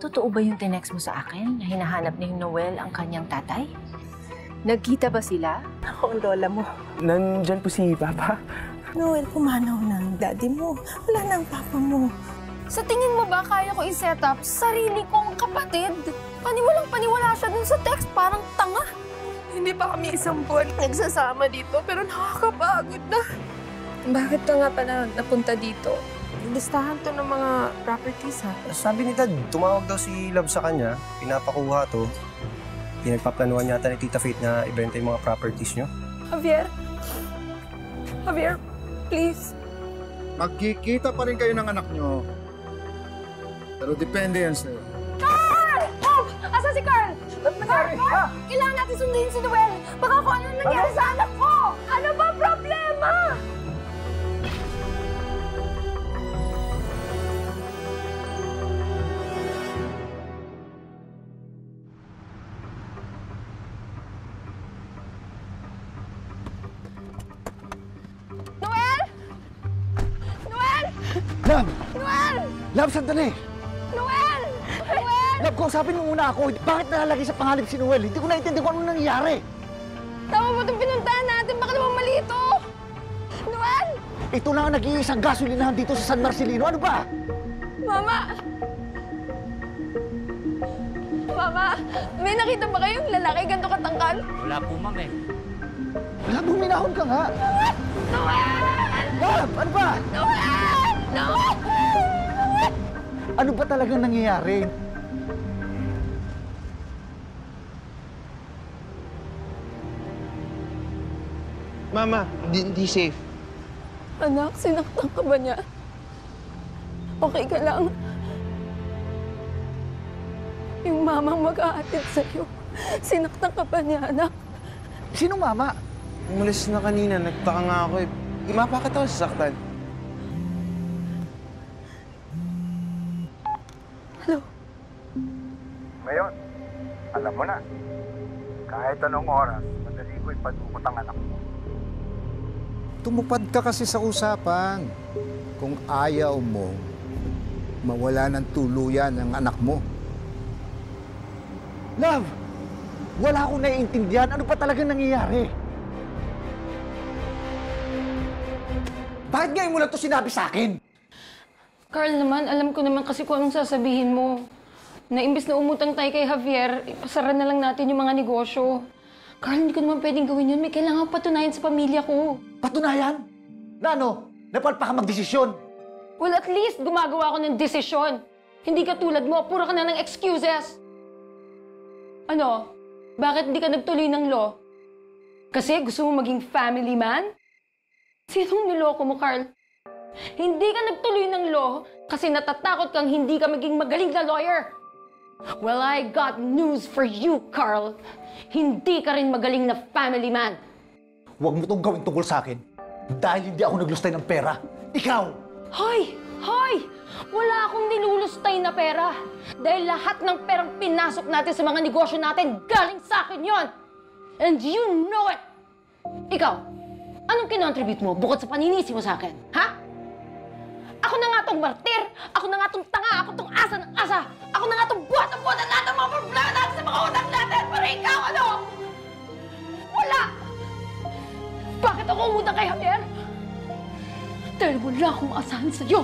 Totoo ba yung tinext mo sa akin na hinahanap ni Noel ang kanyang tatay? Nagkita ba sila? Ako ang lola mo. Nandyan po si Papa. Noel, pumanaw na ang daddy mo. Wala na ang papa mo. Sa tingin mo ba kaya ko i-set up sarili kong kapatid? Paniwalang-paniwala siya dun sa text, parang tanga. Hindi pa kami isang buwan nagsasama dito, pero nakakapagod na. Bakit ka nga pala napunta dito? Listahan to ng mga properties, ha? Sabi ni Dad, tumawag daw si Love sa kanya, pinapakuha to. Pinagpaplanuhan yata ni Tita Faith na ibenta yung mga properties nyo. Javier? Javier, please. Magkikita pa rin kayo ng anak nyo. Pero depende yan sa'yo. Carl! Oh! Asan si Carl? Carl! Kailangan natin sundin si Noel. Baka kung ano nangyari sa anak ko. Ano ba problema? Noel! Noel! Love! Noel! Love, sandali! Noel! Noel! Love, kausapin mo muna ako. Bakit nalalagay sa pangalip si Noel? Hindi ko naintindihan kung ano nangyayari. Tama ba itong pinuntahan natin? Baka naman mali ito! Noel! Ito lang ang nag-iisang gasolinahan dito sa San Marcelino. Ano ba? Mama! Mama, may nakita ba kayong lalaki ganito katangkal? Wala po, ma'am eh. Love, buminahon ka nga. Noel! Love, ano ba? Noel! Noel! Ano ba talagang nangyayari? Mama, hindi safe. Anak, sinaktan ka ba niya? Okay ka lang? Yung mamang mag-aatid sa'yo, sinaktan ka ba niya, anak? Sino mama? Umalis na kanina, nagtaka nga ako eh. Bakit ako sasaktan? Hello? Ngayon, alam mo na. Kahit anong oras, madali ko ipadukot ang anak mo. Tumupad ka kasi sa usapan. Kung ayaw mo, mawala ng tuluyan ang anak mo. Love, wala akong naiintindihan. Ano pa talagang nangyayari? Bakit ngayon mo lang ito sinabi sa akin? Carl naman, alam ko naman kasi kung anong sasabihin mo. Na imbes na umutang tayo kay Javier, ipasara na lang natin yung mga negosyo. Carl, hindi ko naman pwedeng gawin yun. May kailangan patunayan sa pamilya ko. Patunayan? Na ano? Napalpa ka magdesisyon? Well, at least gumagawa ako ng desisyon. Hindi ka tulad mo, puro ka na ng excuses. Ano? Bakit hindi ka nagtuloy ng law? Kasi gusto mo maging family man? Sinong niloko mo, Carl? Hindi ka nagtuloy ng law kasi natatakot kang hindi ka maging magaling na lawyer. Well, I got news for you, Carl. Hindi ka rin magaling na family man. Huwag mo itong gawin tungkol sa akin. Dahil hindi ako naglustay ng pera. Ikaw! Hoy! Hoy! Wala akong nilulustay na pera. Dahil lahat ng perang pinasok natin sa mga negosyo natin, galing sa akin yon. And you know it! Ikaw, anong kinontribute mo bukod sa paninisi mo sa akin? Ha? Ako na nga tong martir! Ako na nga tong tanga! Ako tong asa ng asa! Ako na nga tong buhat ng buhat ng lahat ng mga problema natin sa mga utang natin! Para ikaw, ano? Wala! Bakit ako umutang kay Javier? Dahil wala akong maasahan sa'yo!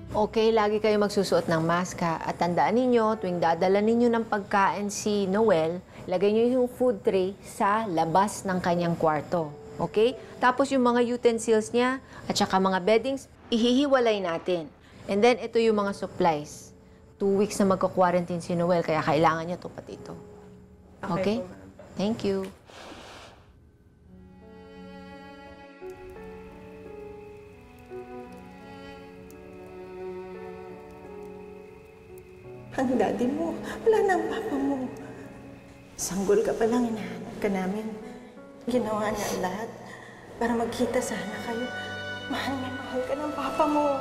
Okay, lagi kayo magsusuot ng mask ha. At tandaan ninyo, tuwing dadala ninyo ng pagkain si Noel, lagay niyo yung food tray sa labas ng kanyang kwarto. Okay? Tapos yung mga utensils niya at saka mga beddings, ihihiwalay natin. And then, ito yung mga supplies. 2 weeks na magka-quarantine si Noel, kaya kailangan niya ito pati ito. Okay? Thank you. Ang daddy mo, wala na ang papa mo. Sanggol ka pa lang, hinahanap ka namin. Ginawa niya ang lahat para magkita sana kayo. Mahal na mahal ka ng papa mo.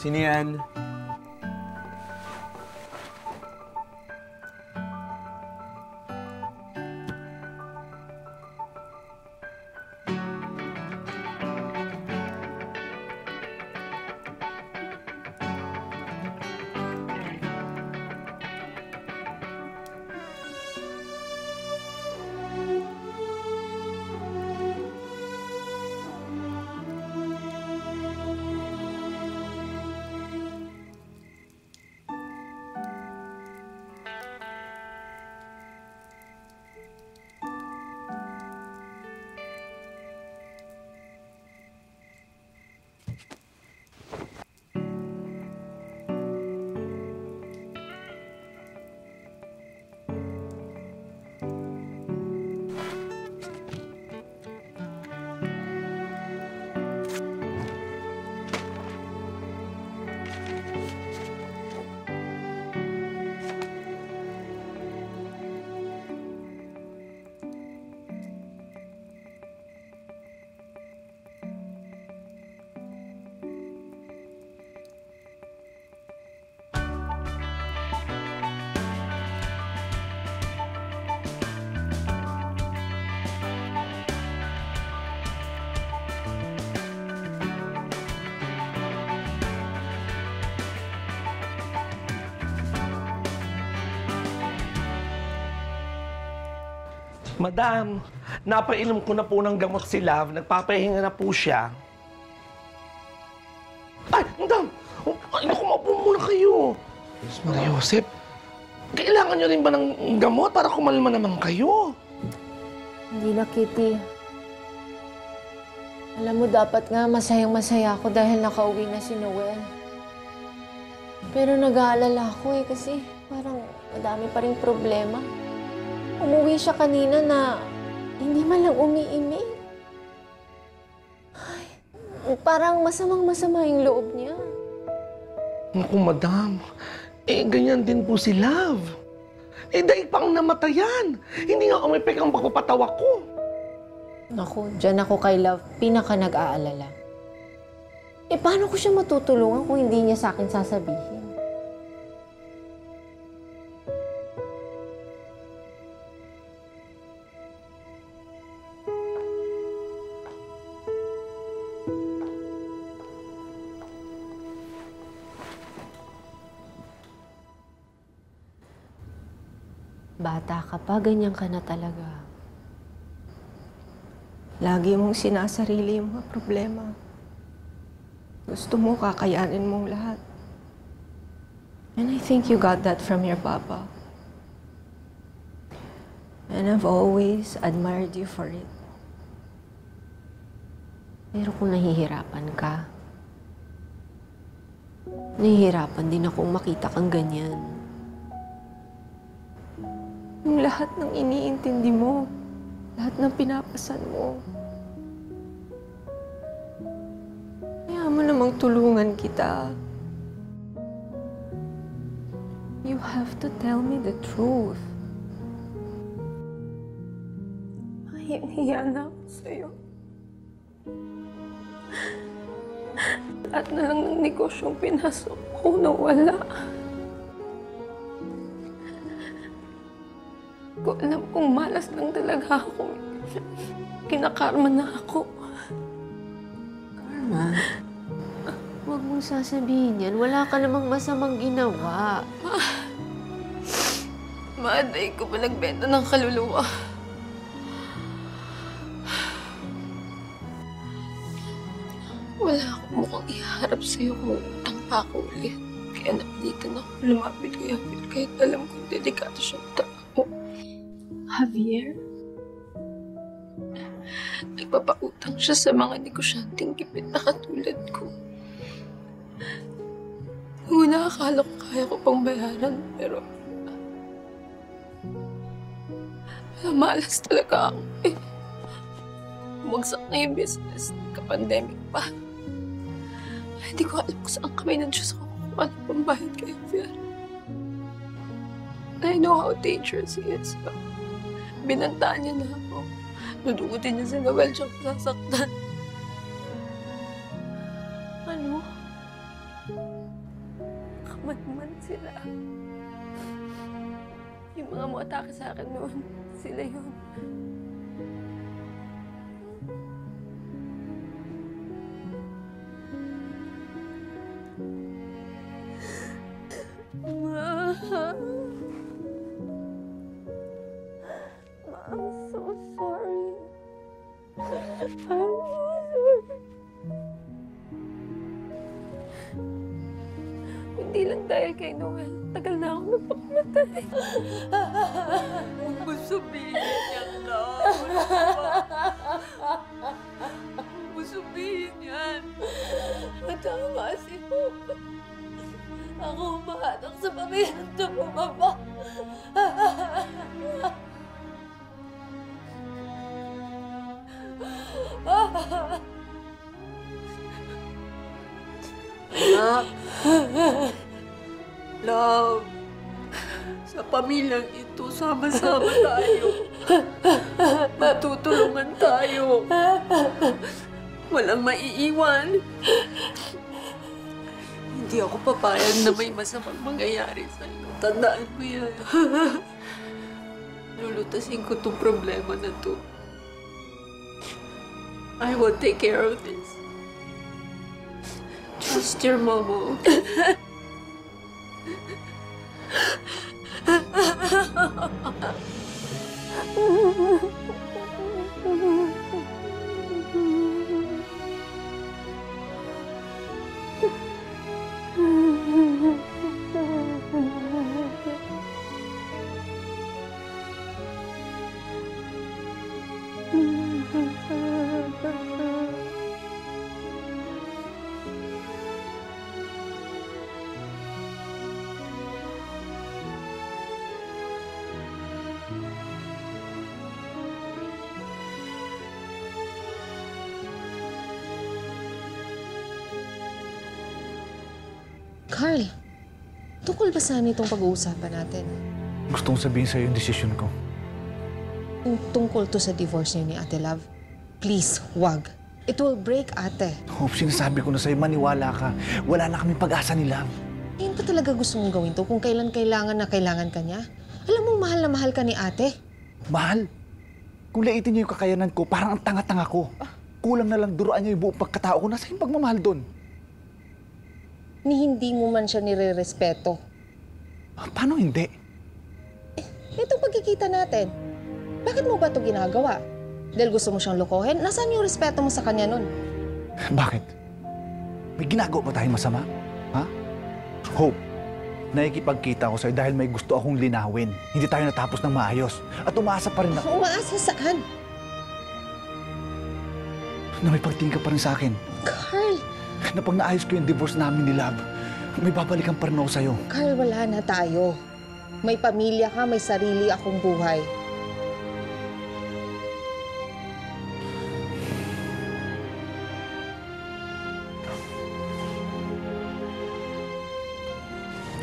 Sino yan? Madam, napainom ko na po ng gamot si Love. Nagpapahinga na po siya. Ay, madam! Ay, naku, maupo muna kayo. Mas Maria Josep, kailangan niyo rin ba ng gamot para kumalma naman kayo? Hindi na, Kitty. Alam mo, dapat nga masayang-masaya ako dahil nakauwi na si Noel. Pero nag-aalala ako kasi parang madami pa ring problema. Umuwi siya kanina na hindi man lang umiimik. Ay, parang masamang-masama yung loob niya. Naku, madam. Ganyan din po si Love. Dahil pang namatayan. Hindi nga umipik ang pagpapatawa ko. Naku, dyan ako kay Love, pinaka nag-aalala. Paano ko siya matutulungan kung hindi niya sa akin sasabihin? Bata ka pa, ganyan ka na talaga. Lagi mong sinasarili yung mga problema. Gusto mo, kakayanin mong lahat. And I think you got that from your papa. And I've always admired you for it. Pero kung nahihirapan ka, nahihirapan din akong makita kang ganyan. Yung lahat ng iniintindi mo, lahat ng pinapasan mo. Kaya mo namang tulungan kita. You have to tell me the truth. Hiyang-hiya na ako sa'yo. Lahat na lang ng negosyong pinasok ko nawala. Ko alam kung malas lang talaga ako. Kinakarma na ako. Karma? Huwag mong sasabihin yan. Wala ka namang masamang ginawa. Maaday ko pa nagbenta ng kaluluwa. Wala akong mukhang iharap sa'yo kung utang pa ako ulit. Kaya napilitan ako lumapit kay Javier kahit alam kong delikado siyang tao. Javier? Nagpapautang siya sa mga negosyanteng gipit na katulad ko. Una, akala ko kaya ko pang bayaran, pero malas talaga ako eh. Bumagsak na yung business, kapandemic pa. Hindi ko alam kung saan kami ng Diyos ko kung ano pang bayad kay Javier. I know how dangerous he is, but binantaan niya na ako. Dudugutin niya si Noel siyang sasaktan. Ano? man sila. Yung mga mo-atake sa akin noon, sila yun. Ma, I'm so sorry. I'm so sorry. Hindi lang dahil kay Noel, tagal na akong napakamatay. Huwag mo sabihin yan, love. Huwag mo sabihin yan. Matama si Papa. Ako umahatak sa pamilya ng bumaba. Anak. Love. Sa pamilyang ito, sama-sama tayo. Matutulungan tayo. Walang maiiwan. Hindi ako papayag na may masamang mangyayari sa'yo. Tandaan mo yan. Lulutasin ko itong problema na to. I will take care of this. Trust your mama. Carl, tungkol ba saan itong pag-uusapan natin? Gusto kong sabihin sa'yo yung desisyon ko. Kung tungkol to sa divorce niyo ni Ate Love, please, wag. It will break Ate. Hope, sinasabi ko na sa'yo, maniwala ka. Wala na kaming pag-asa ni Love. Yan pa talaga gusto mong gawin to kung kailan kailangan na kailangan ka niya? Alam mo, mahal na mahal ka ni Ate. Mahal? Kung laitin niyo yung kakayanan ko, parang ang tanga-tanga ko. Kulang na lang duruan niya yung buong pagkatao ko. Nasa yung pagmamahal doon? Ni hindi mo man siya nire-respeto. Paano hindi? Itong pagkikita natin, bakit mo ba ito ginagawa? Dahil gusto mo siyang lokohin? Nasaan yung respeto mo sa kanya nun? Bakit? May ginagawa ba tayong masama? Ha? Hope, nakikipagkita ko sa'yo dahil may gusto akong linawin. Hindi tayo natapos ng maayos. At umaasa pa rin ako. Umaasa saan? Na may pagtingin ka pa rin sa akin. Carl! Na pag naayos ko yung divorce namin ni Love, may babalikan pa rin ako sa'yo. Carl, wala na tayo. May pamilya ka, may sarili akong buhay.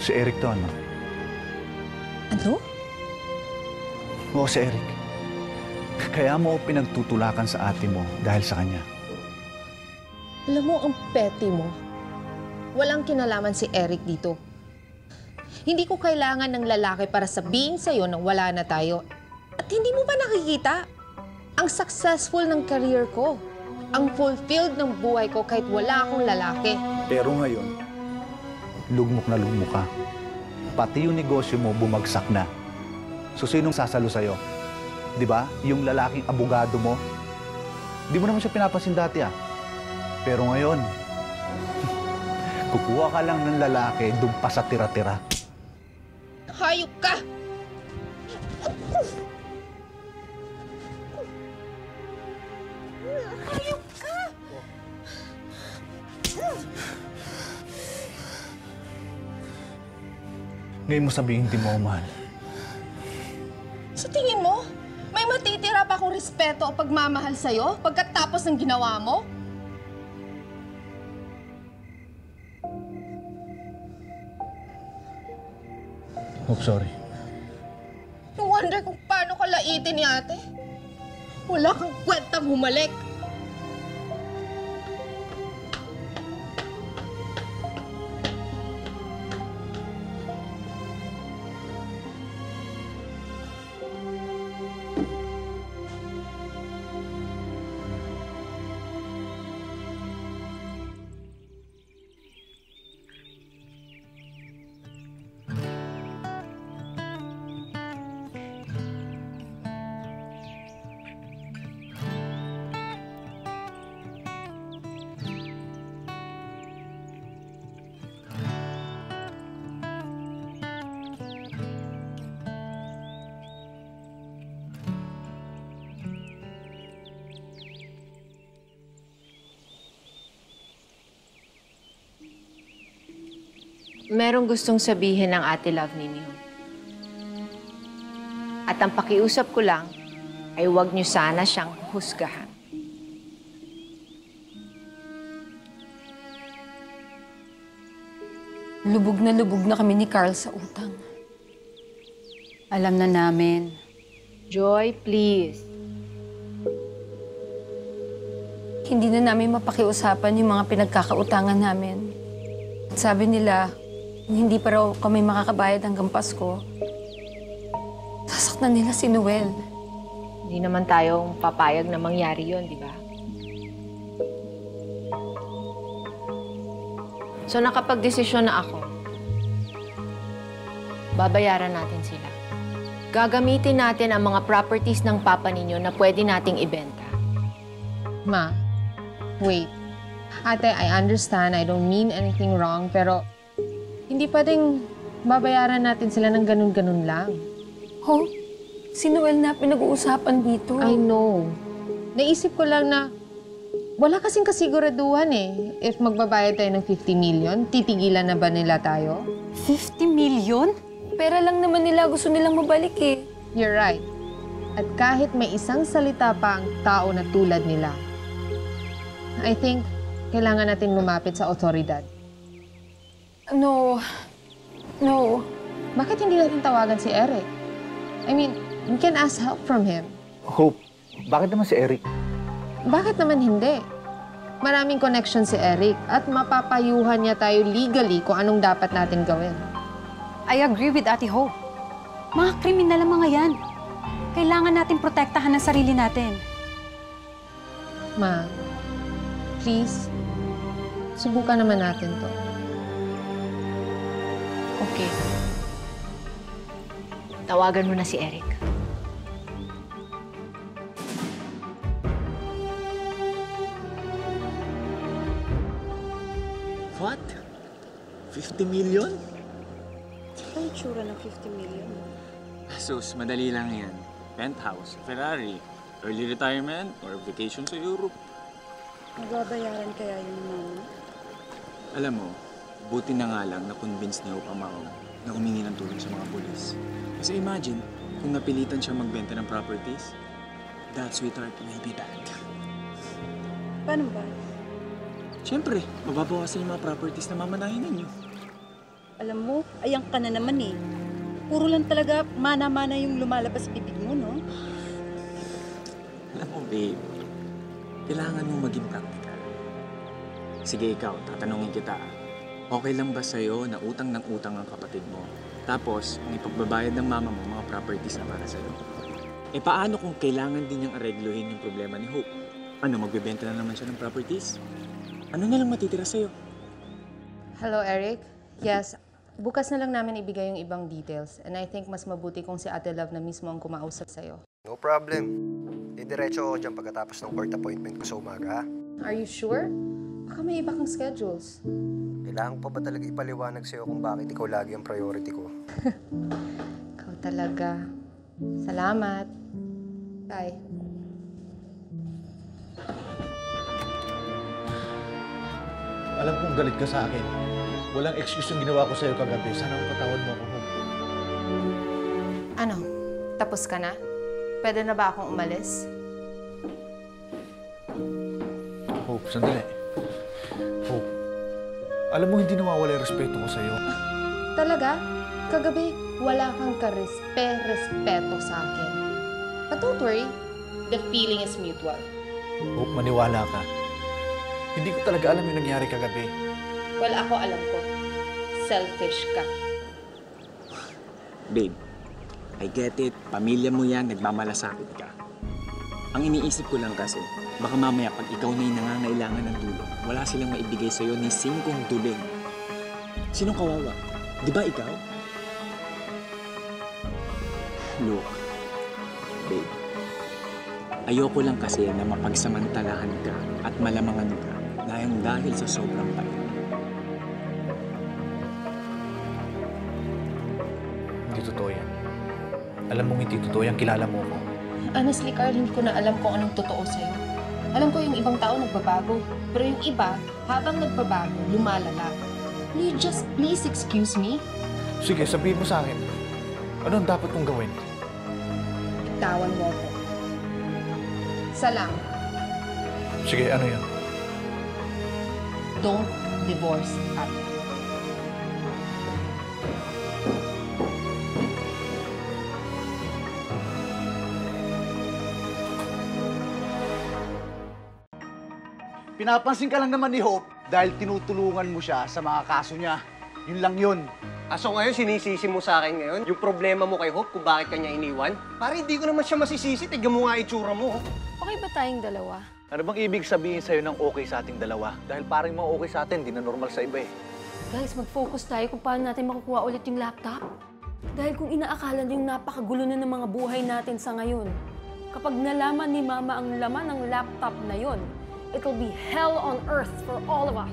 Si Eric to, ano? Ano? Oo, si Eric. Kaya mo pinagtutulakan sa ate mo dahil sa kanya. Alam mo, ang petty mo. Walang kinalaman si Eric dito. Hindi ko kailangan ng lalaki para sabihin sa'yo na wala na tayo. At hindi mo ba nakikita? Ang successful ng career ko. Ang fulfilled ng buhay ko kahit wala akong lalaki. Pero ngayon, lugmok na lugmok ka. Pati yung negosyo mo bumagsak na. So sinong sasalo sa'yo? Di ba? Yung lalaking abogado mo? Di mo naman siya pinapansin dati, ah. Pero ngayon, kukuha ka lang ng lalaki doon pa sa tira-tira. Hayop ka! Hayop ka! Ngayon mo sabihin hindi mo ako mahal. Sa tingin mo, may matitira pa akong respeto o pagmamahal sa'yo pagkatapos ng ginawa mo? Oh, sorry. No wonder kung paano ka laitin ni ate. Wala kang kwentang humalik. Merong gustong sabihin ng ate love ninyo. At ang pakiusap ko lang ay huwag niyo sana siyang husgahan. Lubog na kami ni Carl sa utang. Alam na namin. Joy, please. Hindi na namin mapakiusapan yung mga pinagkakautangan namin. At sabi nila, kung hindi pa raw kami makakabayad hanggang Pasko, sasaktan nila si Noel. Hindi naman tayo papayag na mangyari yon, di ba? So nakapag-desisyon na ako. Babayaran natin sila. Gagamitin natin ang mga properties ng papa ninyo na pwede nating ibenta. Ma, wait. Ate, I understand. I don't mean anything wrong, pero hindi pwedeng babayaran natin sila ng ganun-ganun lang. Ho? Si Noel na pinag-uusapan dito. I know. Naisip ko lang na wala kasing kasiguraduhan eh. If magbabayad tayo ng 50 million, titigilan na ba nila tayo? 50 million? Pera lang naman nila, gusto nilang mabalik eh. You're right. At kahit may isang salita pa ang tao na tulad nila, I think kailangan natin lumapit sa otoridad. No. Bakit hindi natin tawagan si Eric? I mean, we can ask help from him. Hope, bakit naman si Eric? Bakit naman hindi? Maraming connection si Eric at mapapayuhan niya tayo legally kung anong dapat natin gawin. I agree with Ate Hope. Mga kriminal ang mga yan. Kailangan natin protektahan ang sarili natin. Ma, please, subukan naman natin to. Okay. Tawagan mo na si Eric. What? 50 million? Ano yung tsura ng 50 million? Sus, madali lang yan. Penthouse, Ferrari, early retirement, or vacation sa Europe. Magbabayaran kaya yun, Mama? Alam mo, buti na nga lang na-convince ni Hope Amao na humingi ng tulong sa mga polis. Kasi imagine, kung napilitan siya magbenta ng properties, that sweetheart will be bad. Paano ba? Siyempre, mababawasan yung mga properties na mamanahin ninyo. Alam mo, ayang ka na naman eh. Puro lang talaga mana-mana yung lumalabas bibig mo, no? Alam mo, babe, kailangan mong maging practical. Sige, ikaw, tatanungin kita. Okay lang ba sa'yo na utang ng utang ang kapatid mo? Tapos, ang ipagbabayad ng mama mo, mga properties na para sa'yo. Eh, paano kung kailangan din niyang aregluhin yung problema ni Hope? Ano, magbebenta na naman siya ng properties? Ano na lang matitira sa'yo? Hello, Eric? Yes, bukas na lang namin ibigay yung ibang details. And I think mas mabuti kung si Ate Love na mismo ang kumausap sa'yo. No problem. Didiretso ako dyan pagkatapos ng court appointment ko sa umaga, ha? Are you sure? Baka may iba kang schedules. Kailangan pa ba talaga ipaliwanag sa'yo kung bakit ikaw lagi ang priority ko? Ikaw talaga. Salamat. Bye. Alam kong galit ka sa akin. Walang excuse yung ginawa ko sa'yo kagabi. Sana patawad mo ako, Hope. Ano? Tapos ka na? Pwede na ba akong umalis? Hope, sandali. Hope, alam mo hindi nawawala yung respeto ko sa'yo. Talaga? Kagabi, wala kang respeto sa akin. But don't worry, the feeling is mutual. Hope, maniwala ka. Hindi ko talaga alam yung nangyari kagabi. Well, ako alam ko. Selfish ka. Babe, I get it. Pamilya mo yan, nagmamalasakit ka. Ang iniisip ko lang kasi, baka mamaya pag ikaw na yung nangangailangan ng tulong, wala silang maibigay sa'yo ni 5 duling. Sinong kawawa? Di ba ikaw? Look, babe, ayoko lang kasi na mapagsamantalahan ka at malamangan ka dahil sa sobrang pait. Hindi totoo yan. Alam mong hindi totoo yan, kilala mo ako. Honestly, Carl, hindi ko na alam kung anong totoo sa'yo. Alam ko yung ibang tao nagbabago, pero yung iba, habang nagbabago, lumalala. will you just please excuse me? Sige, sabihin mo sa akin. Ano ang dapat kong gawin? Bitawan mo ako. Isa lang, Sige, ano yun? don't divorce Ate. Pinapansin ka lang naman ni Hope dahil tinutulungan mo siya sa mga kaso niya. Yun lang yun. So ngayon, sinisisi mo sa akin ngayon yung problema mo kay Hope kung bakit kanya iniwan? Para hindi ko naman siya masisisi, tignan mo nga itsura mo. Okay ba tayong dalawa? Ano bang ibig sabihin sa'yo ng okay sa ating dalawa? Dahil parang mga okay sa atin, di na normal sa iba eh. Guys, mag-focus tayo kung paano natin makukuha ulit yung laptop. Dahil kung inaakala niyo yung napakagulo na ng mga buhay natin sa ngayon, kapag nalaman ni Mama ang laman ng laptop na yon, it will be hell on earth for all of us.